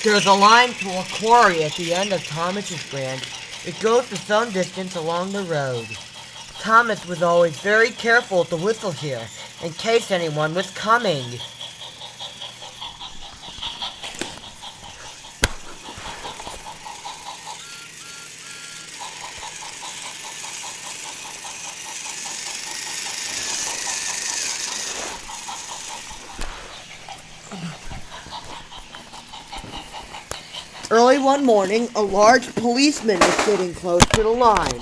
There's a line to a quarry at the end of Thomas's branch. It goes to some distance along the road. Thomas was always very careful to whistle here, in case anyone was coming. Early one morning, a large policeman was sitting close to the line.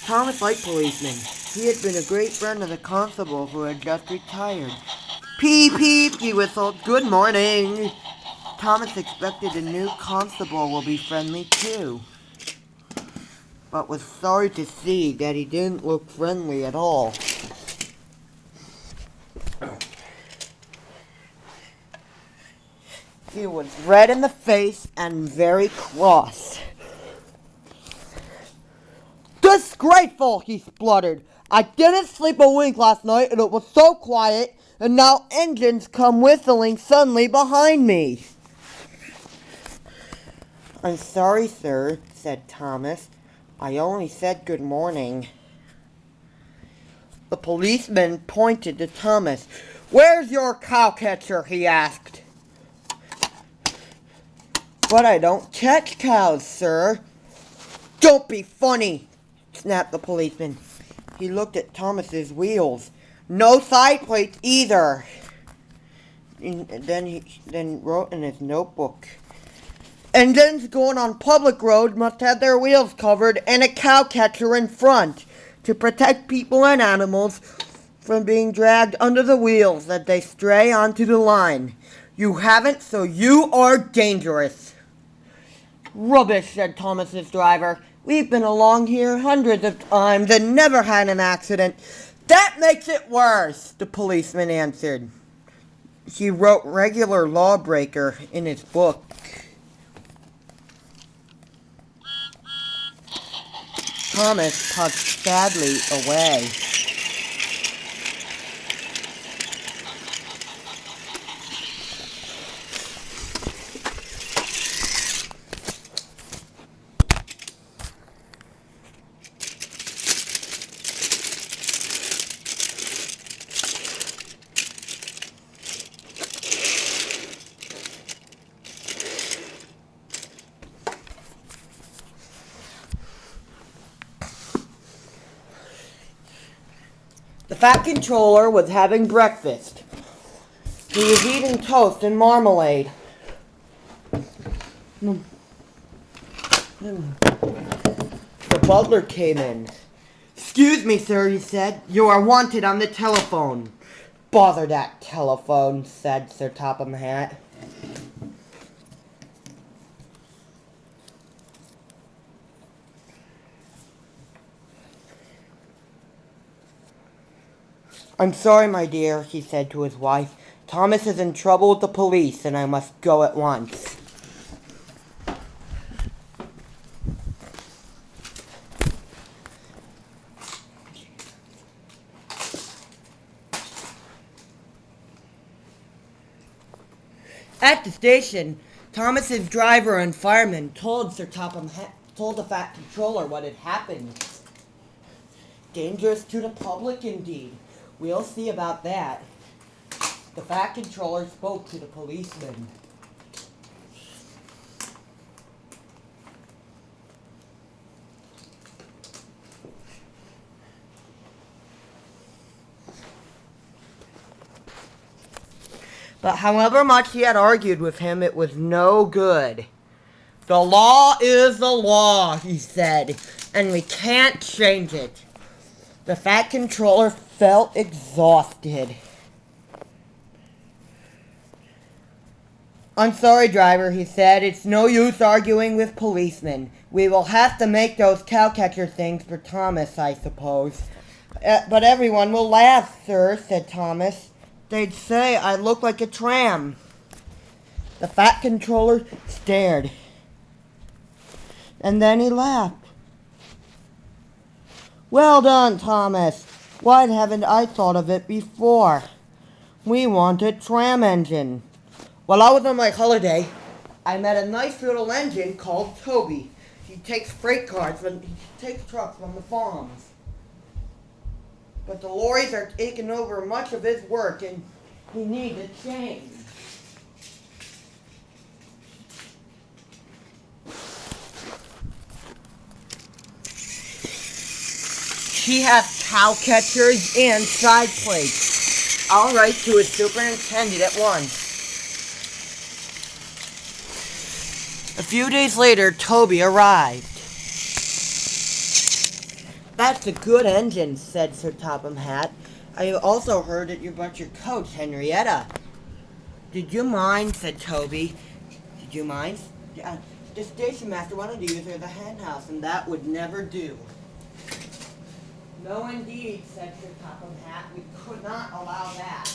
Thomas liked policemen. He had been a great friend of the constable who had just retired. Peep, peep, he whistled. Good morning. Thomas expected the new constable will be friendly too, but was sorry to see that he didn't look friendly at all. He was red in the face and very cross. Disgraceful, he spluttered. I didn't sleep a wink last night and it was so quiet, and now engines come whistling suddenly behind me. I'm sorry, sir, said Thomas. I only said good morning. The policeman pointed to Thomas. Where's your cowcatcher? He asked. But I don't catch cows, sir. Don't be funny, snapped the policeman. He looked at Thomas's wheels. No side plates either. And then he wrote in his notebook. Engines going on public road must have their wheels covered and a cowcatcher in front to protect people and animals from being dragged under the wheels as they stray onto the line. You haven't, so you are dangerous. Rubbish, said Thomas's driver. We've been along here hundreds of times and never had an accident. That makes it worse, the policeman answered. He wrote regular lawbreaker in his book. Thomas puffed sadly away. The fat controller was having breakfast. He was eating toast and marmalade. The butler came in. Excuse me, sir, he said. You are wanted on the telephone. Bother that telephone, said Sir Topham Hatt. I'm sorry, my dear, he said to his wife. Thomas is in trouble with the police, and I must go at once. At the station, Thomas's driver and fireman told the fat controller what had happened. Dangerous to the public, indeed. We'll see about that. The fat controller spoke to the policeman. But however much he had argued with him, it was no good. The law is the law, he said, and we can't change it. The fat controller felt exhausted. I'm sorry, driver, he said. It's no use arguing with policemen. We will have to make those cowcatcher things for Thomas, I suppose. But everyone will laugh, sir, said Thomas. They'd say I look like a tram. The fat controller stared. And then he laughed. Well done, Thomas. Why haven't I thought of it before? We want a tram engine. While I was on my holiday, I met a nice little engine called Toby. He takes freight cars, and he takes trucks from the farms. But the lorries are taking over much of his work, and he needs a change. He has cow catchers and side plates. I'll write to his superintendent at once. A few days later, Toby arrived. "That's a good engine," said Sir Topham Hatt. "I also heard that you brought your coach, Henrietta." "Did you mind?" said Toby. "Did you mind?" The station master wanted to use her as a hen house, and that would never do." "No, indeed," said Sir Topham Hatt. "We could not allow that."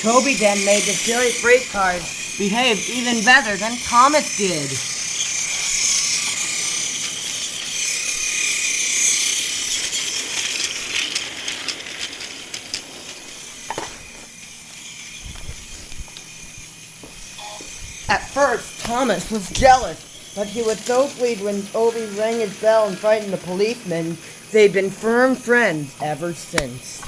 Toby then made the silly freight cars behave even better than Thomas did. At first, Thomas was jealous, but he was so pleased when Toby rang his bell and frightened the policeman. They've been firm friends ever since.